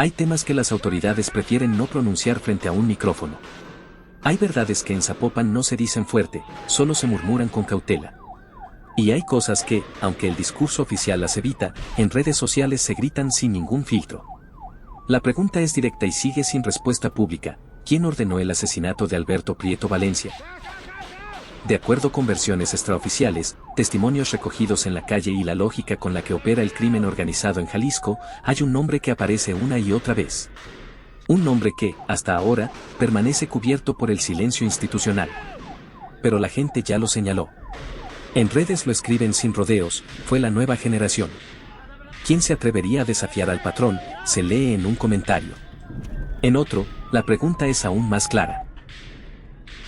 Hay temas que las autoridades prefieren no pronunciar frente a un micrófono. Hay verdades que en Zapopan no se dicen fuerte, solo se murmuran con cautela. Y hay cosas que, aunque el discurso oficial las evita, en redes sociales se gritan sin ningún filtro. La pregunta es directa y sigue sin respuesta pública. ¿Quién ordenó el asesinato de Alberto Prieto Valencia? De acuerdo con versiones extraoficiales, testimonios recogidos en la calle y la lógica con la que opera el crimen organizado en Jalisco, hay un nombre que aparece una y otra vez. Un nombre que, hasta ahora, permanece cubierto por el silencio institucional. Pero la gente ya lo señaló. En redes lo escriben sin rodeos, fue la nueva generación. ¿Quién se atrevería a desafiar al patrón?, se lee en un comentario. En otro, la pregunta es aún más clara.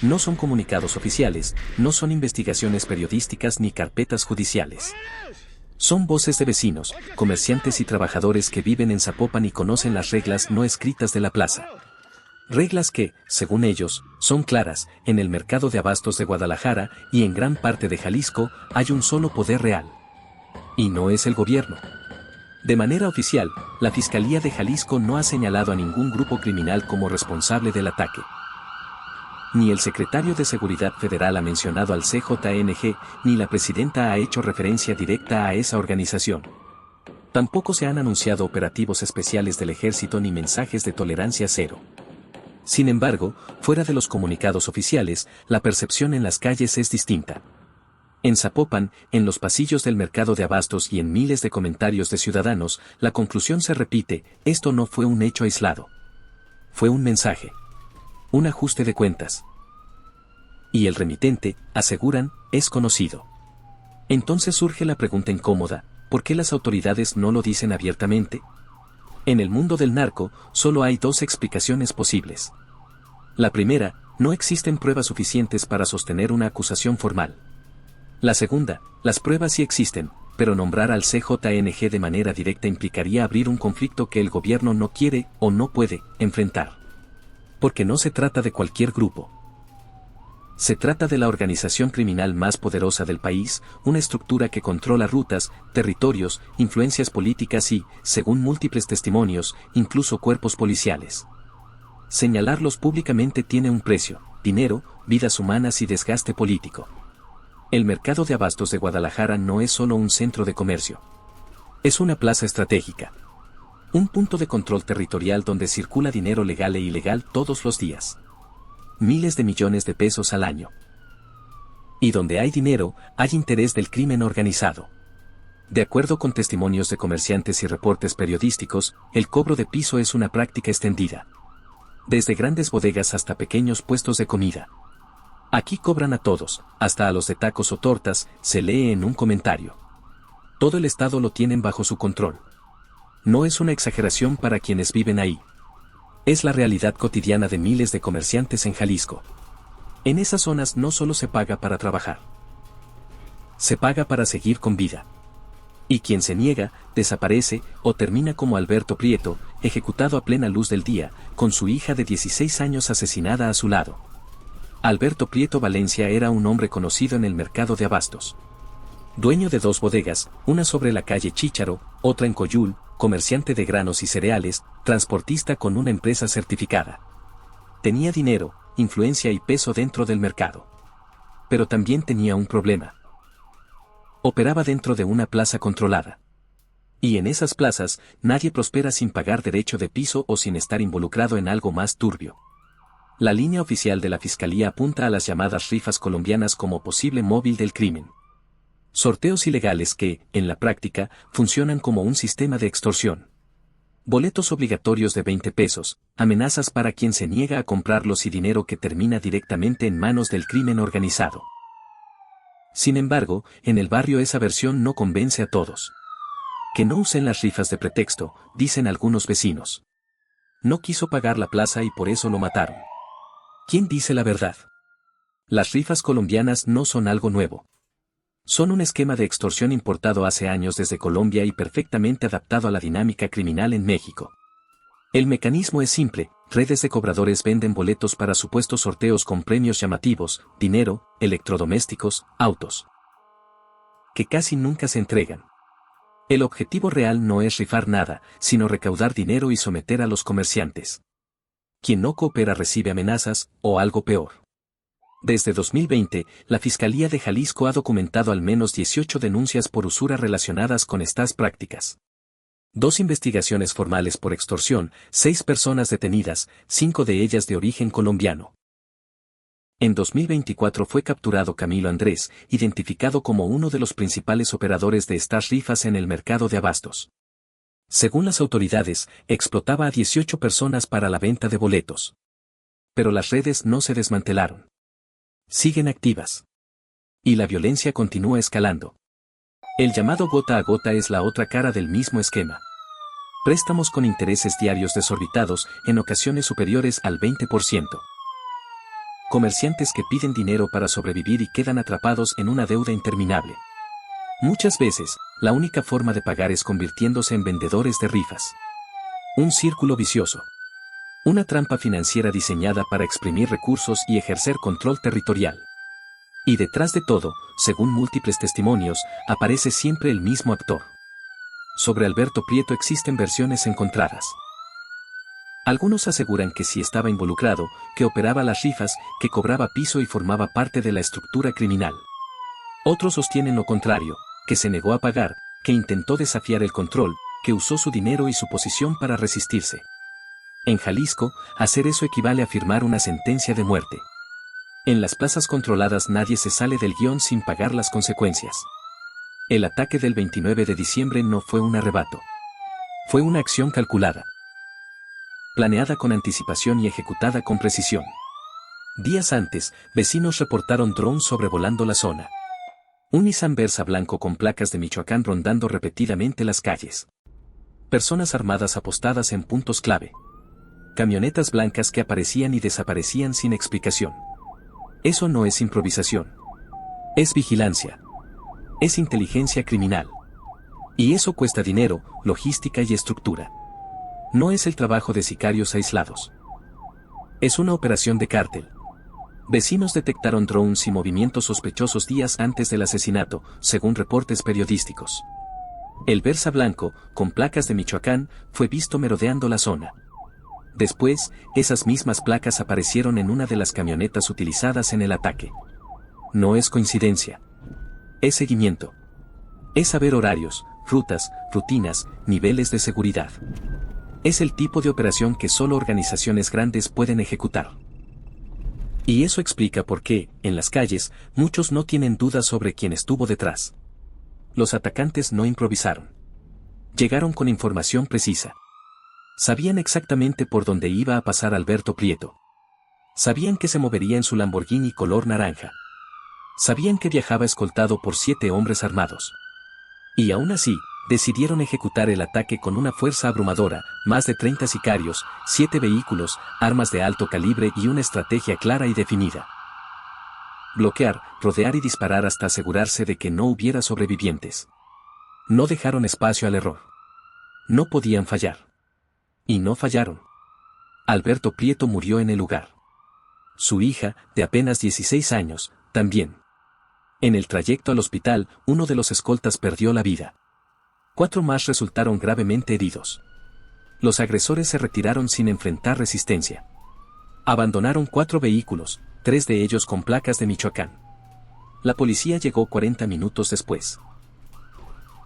No son comunicados oficiales, no son investigaciones periodísticas ni carpetas judiciales. Son voces de vecinos, comerciantes y trabajadores que viven en Zapopan y conocen las reglas no escritas de la plaza. Reglas que, según ellos, son claras. En el mercado de abastos de Guadalajara y en gran parte de Jalisco hay un solo poder real. Y no es el gobierno. De manera oficial, la Fiscalía de Jalisco no ha señalado a ningún grupo criminal como responsable del ataque. Ni el secretario de Seguridad Federal ha mencionado al CJNG, ni la presidenta ha hecho referencia directa a esa organización. Tampoco se han anunciado operativos especiales del ejército ni mensajes de tolerancia cero. Sin embargo, fuera de los comunicados oficiales, la percepción en las calles es distinta. En Zapopan, en los pasillos del mercado de abastos y en miles de comentarios de ciudadanos, la conclusión se repite: esto no fue un hecho aislado. Fue un mensaje. Un ajuste de cuentas. Y el remitente, aseguran, es conocido. Entonces surge la pregunta incómoda: ¿por qué las autoridades no lo dicen abiertamente? En el mundo del narco, solo hay dos explicaciones posibles. La primera, no existen pruebas suficientes para sostener una acusación formal. La segunda, las pruebas sí existen, pero nombrar al CJNG de manera directa implicaría abrir un conflicto que el gobierno no quiere o no puede enfrentar. Porque no se trata de cualquier grupo. Se trata de la organización criminal más poderosa del país, una estructura que controla rutas, territorios, influencias políticas y, según múltiples testimonios, incluso cuerpos policiales. Señalarlos públicamente tiene un precio: dinero, vidas humanas y desgaste político. El mercado de abastos de Guadalajara no es solo un centro de comercio. Es una plaza estratégica. Un punto de control territorial donde circula dinero legal e ilegal todos los días. Miles de millones de pesos al año. Y donde hay dinero, hay interés del crimen organizado. De acuerdo con testimonios de comerciantes y reportes periodísticos, el cobro de piso es una práctica extendida. Desde grandes bodegas hasta pequeños puestos de comida. Aquí cobran a todos, hasta a los de tacos o tortas, se lee en un comentario. Todo el estado lo tienen bajo su control. No es una exageración para quienes viven ahí. Es la realidad cotidiana de miles de comerciantes en Jalisco. En esas zonas no solo se paga para trabajar. Se paga para seguir con vida. Y quien se niega, desaparece o termina como Alberto Prieto, ejecutado a plena luz del día, con su hija de 16 años asesinada a su lado. Alberto Prieto Valencia era un hombre conocido en el mercado de abastos. Dueño de 2 bodegas, una sobre la calle Chícharo, otra en Coyul, comerciante de granos y cereales, transportista con una empresa certificada. Tenía dinero, influencia y peso dentro del mercado. Pero también tenía un problema. Operaba dentro de una plaza controlada. Y en esas plazas, nadie prospera sin pagar derecho de piso o sin estar involucrado en algo más turbio. La línea oficial de la Fiscalía apunta a las llamadas rifas colombianas como posible móvil del crimen. Sorteos ilegales que, en la práctica, funcionan como un sistema de extorsión. Boletos obligatorios de 20 pesos, amenazas para quien se niega a comprarlos y dinero que termina directamente en manos del crimen organizado. Sin embargo, en el barrio esa versión no convence a todos. Que no usen las rifas de pretexto, dicen algunos vecinos. No quiso pagar la plaza y por eso lo mataron. ¿Quién dice la verdad? Las rifas colombianas no son algo nuevo. Son un esquema de extorsión importado hace años desde Colombia y perfectamente adaptado a la dinámica criminal en México. El mecanismo es simple: redes de cobradores venden boletos para supuestos sorteos con premios llamativos, dinero, electrodomésticos, autos. Que casi nunca se entregan. El objetivo real no es rifar nada, sino recaudar dinero y someter a los comerciantes. Quien no coopera recibe amenazas, o algo peor. Desde 2020, la Fiscalía de Jalisco ha documentado al menos 18 denuncias por usura relacionadas con estas prácticas. 2 investigaciones formales por extorsión, 6 personas detenidas, 5 de ellas de origen colombiano. En 2024 fue capturado Camilo Andrés, identificado como uno de los principales operadores de estas rifas en el mercado de abastos. Según las autoridades, explotaba a 18 personas para la venta de boletos. Pero las redes no se desmantelaron. Siguen activas. Y la violencia continúa escalando. El llamado gota a gota es la otra cara del mismo esquema. Préstamos con intereses diarios desorbitados, en ocasiones superiores al 20%. Comerciantes que piden dinero para sobrevivir y quedan atrapados en una deuda interminable. Muchas veces, la única forma de pagar es convirtiéndose en vendedores de rifas. Un círculo vicioso. Una trampa financiera diseñada para exprimir recursos y ejercer control territorial. Y detrás de todo, según múltiples testimonios, aparece siempre el mismo actor. Sobre Alberto Prieto existen versiones encontradas. Algunos aseguran que sí estaba involucrado, que operaba las rifas, que cobraba piso y formaba parte de la estructura criminal. Otros sostienen lo contrario, que se negó a pagar, que intentó desafiar el control, que usó su dinero y su posición para resistirse. En Jalisco, hacer eso equivale a firmar una sentencia de muerte. En las plazas controladas nadie se sale del guión sin pagar las consecuencias. El ataque del 29 de diciembre no fue un arrebato. Fue una acción calculada. Planeada con anticipación y ejecutada con precisión. Días antes, vecinos reportaron drones sobrevolando la zona. Un Nissan Versa blanco con placas de Michoacán rondando repetidamente las calles. Personas armadas apostadas en puntos clave. Camionetas blancas que aparecían y desaparecían sin explicación. Eso no es improvisación. Es vigilancia. Es inteligencia criminal. Y eso cuesta dinero, logística y estructura. No es el trabajo de sicarios aislados. Es una operación de cártel. Vecinos detectaron drones y movimientos sospechosos días antes del asesinato, según reportes periodísticos. El Versa blanco, con placas de Michoacán, fue visto merodeando la zona. Después, esas mismas placas aparecieron en una de las camionetas utilizadas en el ataque. No es coincidencia. Es seguimiento. Es saber horarios, rutas, rutinas, niveles de seguridad. Es el tipo de operación que solo organizaciones grandes pueden ejecutar. Y eso explica por qué, en las calles, muchos no tienen dudas sobre quién estuvo detrás. Los atacantes no improvisaron. Llegaron con información precisa. Sabían exactamente por dónde iba a pasar Alberto Prieto. Sabían que se movería en su Lamborghini color naranja. Sabían que viajaba escoltado por 7 hombres armados. Y aún así, decidieron ejecutar el ataque con una fuerza abrumadora, más de 30 sicarios, 7 vehículos, armas de alto calibre y una estrategia clara y definida. Bloquear, rodear y disparar hasta asegurarse de que no hubiera sobrevivientes. No dejaron espacio al error. No podían fallar. Y no fallaron. Alberto Prieto murió en el lugar. Su hija, de apenas 16 años, también. En el trayecto al hospital, uno de los escoltas perdió la vida. 4 más resultaron gravemente heridos. Los agresores se retiraron sin enfrentar resistencia. Abandonaron 4 vehículos, 3 de ellos con placas de Michoacán. La policía llegó 40 minutos después.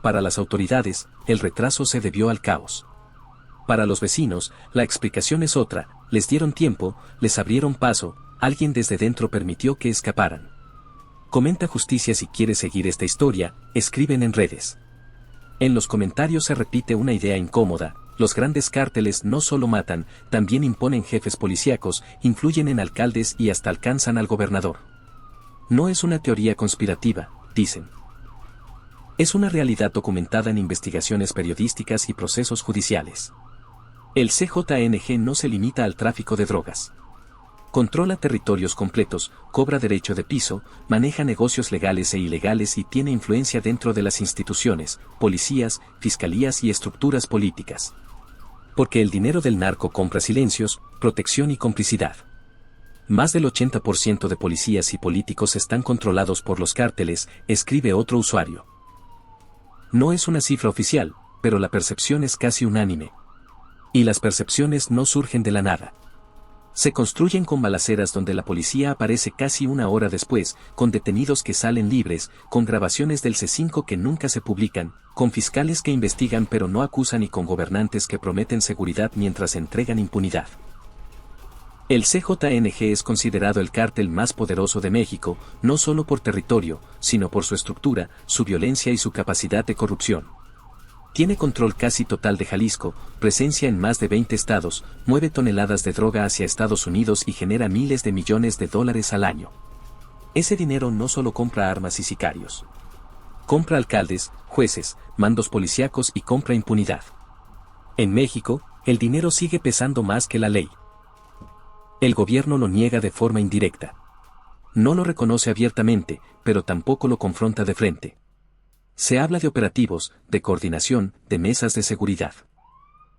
Para las autoridades, el retraso se debió al caos. Para los vecinos, la explicación es otra: les dieron tiempo, les abrieron paso, alguien desde dentro permitió que escaparan. Comenta Justicia si quieres seguir esta historia, escriben en redes. En los comentarios se repite una idea incómoda: los grandes cárteles no solo matan, también imponen jefes policíacos, influyen en alcaldes y hasta alcanzan al gobernador. No es una teoría conspirativa, dicen. Es una realidad documentada en investigaciones periodísticas y procesos judiciales. El CJNG no se limita al tráfico de drogas. Controla territorios completos, cobra derecho de piso, maneja negocios legales e ilegales y tiene influencia dentro de las instituciones, policías, fiscalías y estructuras políticas. Porque el dinero del narco compra silencios, protección y complicidad. Más del 80% de policías y políticos están controlados por los cárteles, escribe otro usuario. No es una cifra oficial, pero la percepción es casi unánime. Y las percepciones no surgen de la nada. Se construyen con balaceras donde la policía aparece casi una hora después, con detenidos que salen libres, con grabaciones del C5 que nunca se publican, con fiscales que investigan pero no acusan y con gobernantes que prometen seguridad mientras entregan impunidad. El CJNG es considerado el cártel más poderoso de México, no solo por territorio, sino por su estructura, su violencia y su capacidad de corrupción. Tiene control casi total de Jalisco, presencia en más de 20 estados, mueve toneladas de droga hacia Estados Unidos y genera miles de millones de dólares al año. Ese dinero no solo compra armas y sicarios. Compra alcaldes, jueces, mandos policíacos y compra impunidad. En México, el dinero sigue pesando más que la ley. El gobierno lo niega de forma indirecta. No lo reconoce abiertamente, pero tampoco lo confronta de frente. Se habla de operativos, de coordinación, de mesas de seguridad.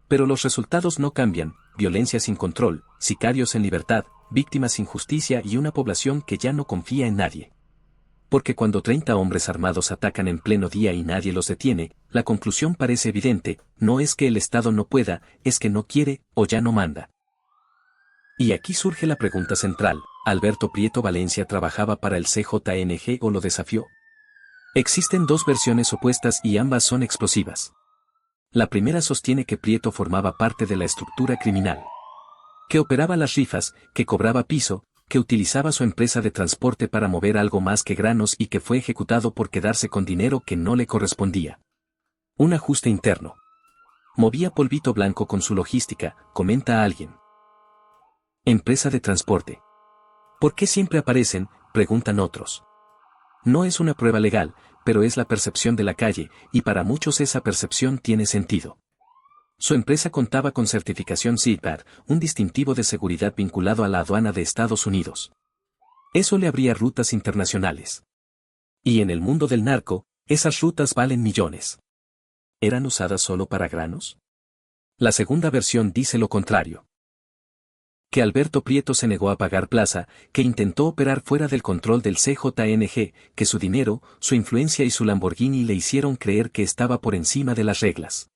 Pero los resultados no cambian: violencia sin control, sicarios en libertad, víctimas sin justicia y una población que ya no confía en nadie. Porque cuando 30 hombres armados atacan en pleno día y nadie los detiene, la conclusión parece evidente: no es que el Estado no pueda, es que no quiere o ya no manda. Y aquí surge la pregunta central: ¿Alberto Prieto Valencia trabajaba para el CJNG o lo desafió? Existen dos versiones opuestas y ambas son explosivas. La primera sostiene que Prieto formaba parte de la estructura criminal. Que operaba las rifas, que cobraba piso, que utilizaba su empresa de transporte para mover algo más que granos y que fue ejecutado por quedarse con dinero que no le correspondía. Un ajuste interno. Movía polvito blanco con su logística, comenta alguien. Empresa de transporte. ¿Por qué siempre aparecen?, preguntan otros. No es una prueba legal, pero es la percepción de la calle, y para muchos esa percepción tiene sentido. Su empresa contaba con certificación CIPAR, un distintivo de seguridad vinculado a la aduana de Estados Unidos. Eso le abría rutas internacionales. Y en el mundo del narco, esas rutas valen millones. ¿Eran usadas solo para granos? La segunda versión dice lo contrario. Que Alberto Prieto se negó a pagar plaza, que intentó operar fuera del control del CJNG, que su dinero, su influencia y su Lamborghini le hicieron creer que estaba por encima de las reglas.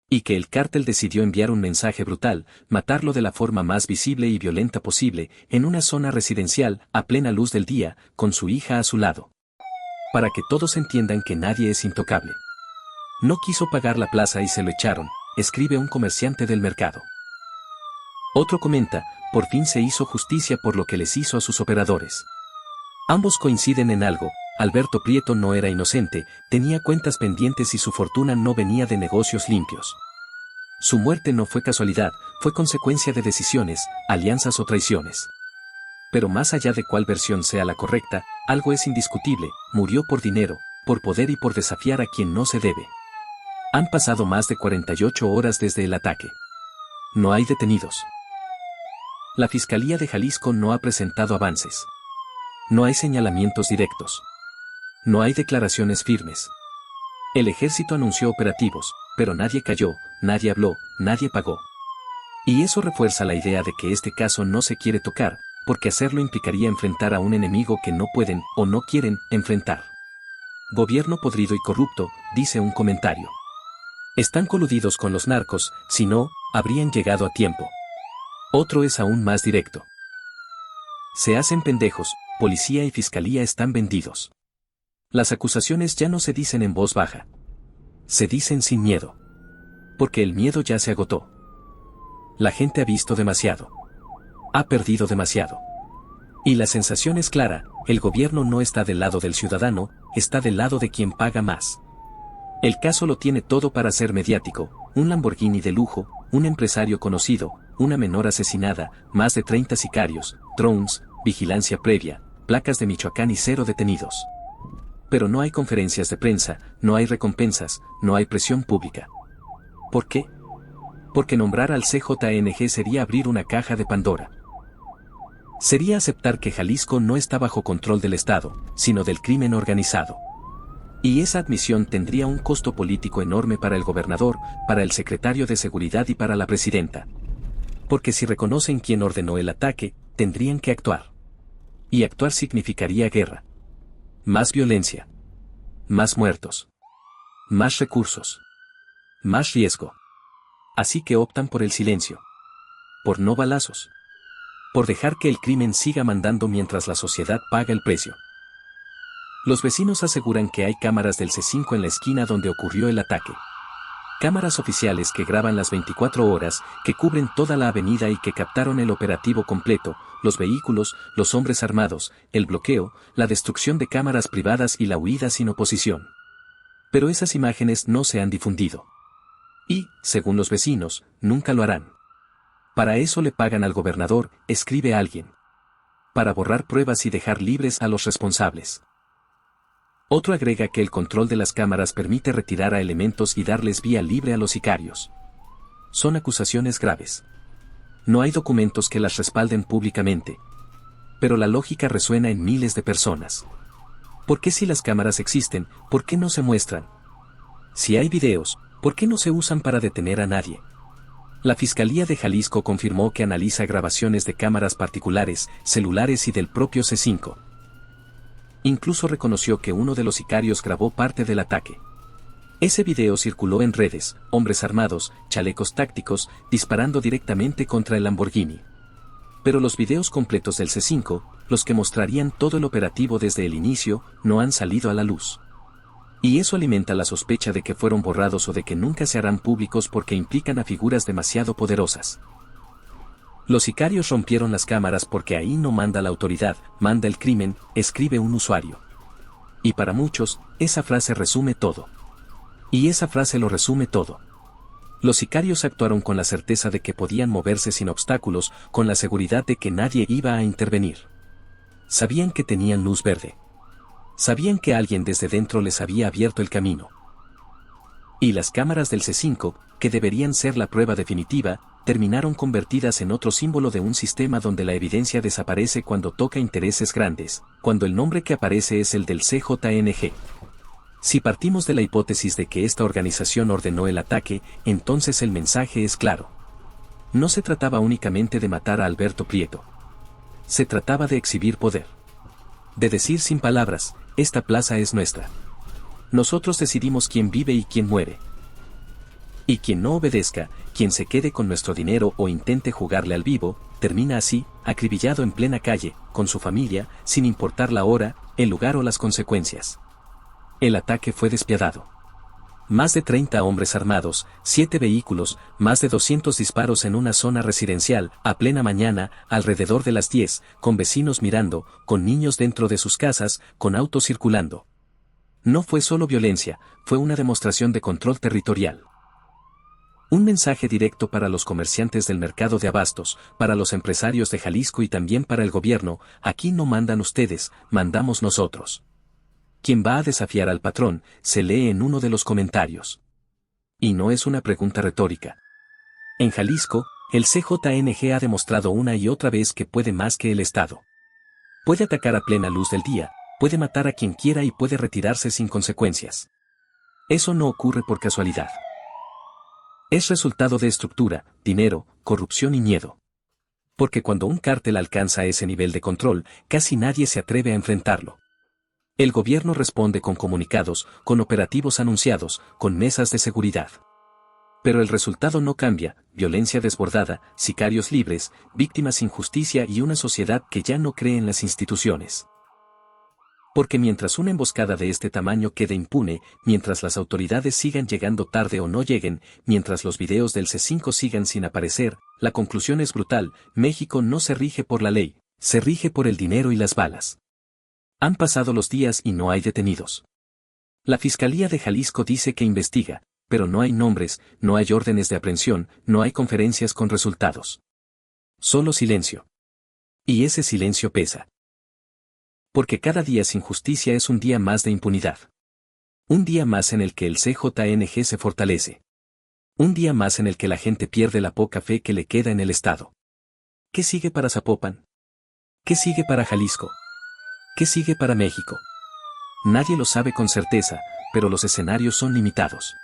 Y que el cártel decidió enviar un mensaje brutal: matarlo de la forma más visible y violenta posible, en una zona residencial, a plena luz del día, con su hija a su lado. Para que todos entiendan que nadie es intocable. No quiso pagar la plaza y se lo echaron, escribe un comerciante del mercado. Otro comenta: por fin se hizo justicia por lo que les hizo a sus operadores. Ambos coinciden en algo: Alberto Prieto no era inocente, tenía cuentas pendientes y su fortuna no venía de negocios limpios. Su muerte no fue casualidad, fue consecuencia de decisiones, alianzas o traiciones. Pero más allá de cuál versión sea la correcta, algo es indiscutible: murió por dinero, por poder y por desafiar a quien no se debe. Han pasado más de 48 horas desde el ataque. No hay detenidos. La Fiscalía de Jalisco no ha presentado avances. No hay señalamientos directos. No hay declaraciones firmes. El ejército anunció operativos, pero nadie cayó, nadie habló, nadie pagó. Y eso refuerza la idea de que este caso no se quiere tocar, porque hacerlo implicaría enfrentar a un enemigo que no pueden o no quieren enfrentar. Gobierno podrido y corrupto, dice un comentario. Están coludidos con los narcos, si no, habrían llegado a tiempo. Otro es aún más directo. Se hacen pendejos, policía y fiscalía están vendidos. Las acusaciones ya no se dicen en voz baja. Se dicen sin miedo. Porque el miedo ya se agotó. La gente ha visto demasiado. Ha perdido demasiado. Y la sensación es clara: el gobierno no está del lado del ciudadano, está del lado de quien paga más. El caso lo tiene todo para ser mediático: un Lamborghini de lujo, un empresario conocido, una menor asesinada, más de 30 sicarios, drones, vigilancia previa, placas de Michoacán y 0 detenidos. Pero no hay conferencias de prensa, no hay recompensas, no hay presión pública. ¿Por qué? Porque nombrar al CJNG sería abrir una caja de Pandora. Sería aceptar que Jalisco no está bajo control del Estado, sino del crimen organizado. Y esa admisión tendría un costo político enorme para el gobernador, para el secretario de Seguridad y para la presidenta. Porque si reconocen quién ordenó el ataque, tendrían que actuar. Y actuar significaría guerra. Más violencia. Más muertos. Más recursos. Más riesgo. Así que optan por el silencio. Por no balazos. Por dejar que el crimen siga mandando mientras la sociedad paga el precio. Los vecinos aseguran que hay cámaras del C5 en la esquina donde ocurrió el ataque. Cámaras oficiales que graban las 24 horas, que cubren toda la avenida y que captaron el operativo completo, los vehículos, los hombres armados, el bloqueo, la destrucción de cámaras privadas y la huida sin oposición. Pero esas imágenes no se han difundido. Y, según los vecinos, nunca lo harán. Para eso le pagan al gobernador, escribe alguien. Para borrar pruebas y dejar libres a los responsables. Otro agrega que el control de las cámaras permite retirar a elementos y darles vía libre a los sicarios. Son acusaciones graves. No hay documentos que las respalden públicamente. Pero la lógica resuena en miles de personas. ¿Por qué si las cámaras existen, por qué no se muestran? Si hay videos, ¿por qué no se usan para detener a nadie? La Fiscalía de Jalisco confirmó que analiza grabaciones de cámaras particulares, celulares y del propio C5. Incluso reconoció que uno de los sicarios grabó parte del ataque. Ese video circuló en redes, hombres armados, chalecos tácticos, disparando directamente contra el Lamborghini. Pero los videos completos del C5, los que mostrarían todo el operativo desde el inicio, no han salido a la luz. Y eso alimenta la sospecha de que fueron borrados o de que nunca se harán públicos porque implican a figuras demasiado poderosas. Los sicarios rompieron las cámaras porque ahí no manda la autoridad, manda el crimen, escribe un usuario. Y para muchos, esa frase resume todo. Y esa frase lo resume todo. Los sicarios actuaron con la certeza de que podían moverse sin obstáculos, con la seguridad de que nadie iba a intervenir. Sabían que tenían luz verde. Sabían que alguien desde dentro les había abierto el camino. Y las cámaras del C5, que deberían ser la prueba definitiva, terminaron convertidas en otro símbolo de un sistema donde la evidencia desaparece cuando toca intereses grandes, cuando el nombre que aparece es el del CJNG. Si partimos de la hipótesis de que esta organización ordenó el ataque, entonces el mensaje es claro. No se trataba únicamente de matar a Alberto Prieto. Se trataba de exhibir poder. De decir sin palabras, esta plaza es nuestra. Nosotros decidimos quién vive y quién muere. Y quien no obedezca, quien se quede con nuestro dinero o intente jugarle al vivo, termina así, acribillado en plena calle, con su familia, sin importar la hora, el lugar o las consecuencias. El ataque fue despiadado. Más de 30 hombres armados, 7 vehículos, más de 200 disparos en una zona residencial, a plena mañana, alrededor de las 10, con vecinos mirando, con niños dentro de sus casas, con autos circulando. No fue solo violencia, fue una demostración de control territorial. Un mensaje directo para los comerciantes del mercado de abastos, para los empresarios de Jalisco y también para el gobierno: aquí no mandan ustedes, mandamos nosotros. ¿Quién va a desafiar al patrón?, se lee en uno de los comentarios. Y no es una pregunta retórica. En Jalisco, el CJNG ha demostrado una y otra vez que puede más que el Estado. Puede atacar a plena luz del día, puede matar a quien quiera y puede retirarse sin consecuencias. Eso no ocurre por casualidad. Es resultado de estructura, dinero, corrupción y miedo. Porque cuando un cártel alcanza ese nivel de control, casi nadie se atreve a enfrentarlo. El gobierno responde con comunicados, con operativos anunciados, con mesas de seguridad. Pero el resultado no cambia: violencia desbordada, sicarios libres, víctimas sin justicia y una sociedad que ya no cree en las instituciones. Porque mientras una emboscada de este tamaño quede impune, mientras las autoridades sigan llegando tarde o no lleguen, mientras los videos del C5 sigan sin aparecer, la conclusión es brutal: México no se rige por la ley, se rige por el dinero y las balas. Han pasado los días y no hay detenidos. La Fiscalía de Jalisco dice que investiga, pero no hay nombres, no hay órdenes de aprehensión, no hay conferencias con resultados. Solo silencio. Y ese silencio pesa. Porque cada día sin justicia es un día más de impunidad. Un día más en el que el CJNG se fortalece. Un día más en el que la gente pierde la poca fe que le queda en el Estado. ¿Qué sigue para Zapopan? ¿Qué sigue para Jalisco? ¿Qué sigue para México? Nadie lo sabe con certeza, pero los escenarios son limitados.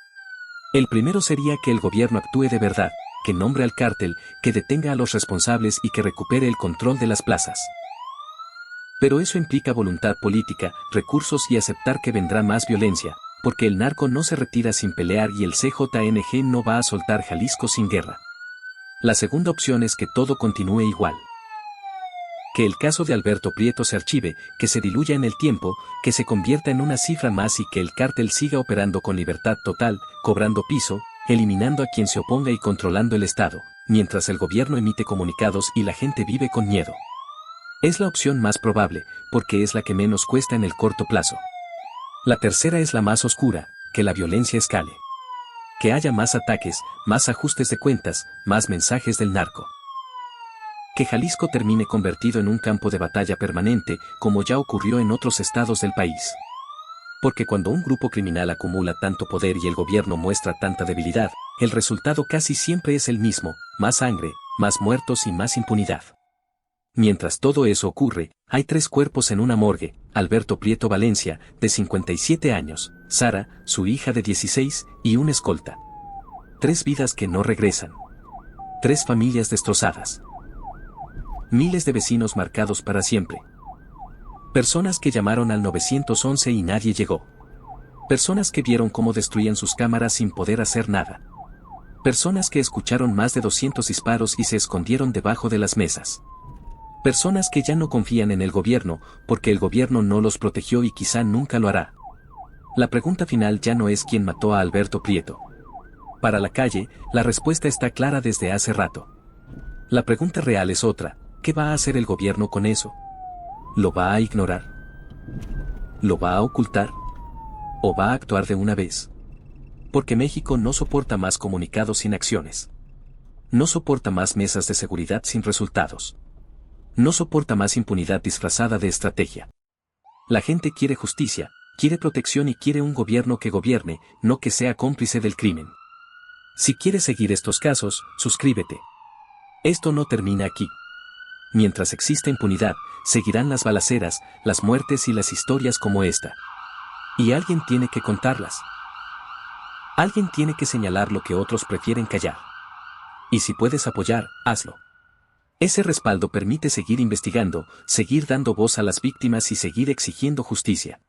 El primero sería que el gobierno actúe de verdad, que nombre al cártel, que detenga a los responsables y que recupere el control de las plazas. Pero eso implica voluntad política, recursos y aceptar que vendrá más violencia, porque el narco no se retira sin pelear y el CJNG no va a soltar Jalisco sin guerra. La segunda opción es que todo continúe igual. Que el caso de Alberto Prieto se archive, que se diluya en el tiempo, que se convierta en una cifra más y que el cártel siga operando con libertad total, cobrando piso, eliminando a quien se oponga y controlando el Estado, mientras el gobierno emite comunicados y la gente vive con miedo. Es la opción más probable, porque es la que menos cuesta en el corto plazo. La tercera es la más oscura, que la violencia escale. Que haya más ataques, más ajustes de cuentas, más mensajes del narco. Que Jalisco termine convertido en un campo de batalla permanente, como ya ocurrió en otros estados del país. Porque cuando un grupo criminal acumula tanto poder y el gobierno muestra tanta debilidad, el resultado casi siempre es el mismo: más sangre, más muertos y más impunidad. Mientras todo eso ocurre, hay 3 cuerpos en una morgue: Alberto Prieto Valencia, de 57 años, Sara, su hija de 16, y un escolta. 3 vidas que no regresan. 3 familias destrozadas. Miles de vecinos marcados para siempre. Personas que llamaron al 911 y nadie llegó. Personas que vieron cómo destruían sus cámaras sin poder hacer nada. Personas que escucharon más de 200 disparos y se escondieron debajo de las mesas. Personas que ya no confían en el gobierno, porque el gobierno no los protegió y quizá nunca lo hará. La pregunta final ya no es quién mató a Alberto Prieto. Para la calle, la respuesta está clara desde hace rato. La pregunta real es otra: ¿qué va a hacer el gobierno con eso? ¿Lo va a ignorar? ¿Lo va a ocultar? ¿O va a actuar de una vez? Porque México no soporta más comunicados sin acciones. No soporta más mesas de seguridad sin resultados. No soporta más impunidad disfrazada de estrategia. La gente quiere justicia, quiere protección y quiere un gobierno que gobierne, no que sea cómplice del crimen. Si quieres seguir estos casos, suscríbete. Esto no termina aquí. Mientras exista impunidad, seguirán las balaceras, las muertes y las historias como esta. Y alguien tiene que contarlas. Alguien tiene que señalar lo que otros prefieren callar. Y si puedes apoyar, hazlo. Ese respaldo permite seguir investigando, seguir dando voz a las víctimas y seguir exigiendo justicia.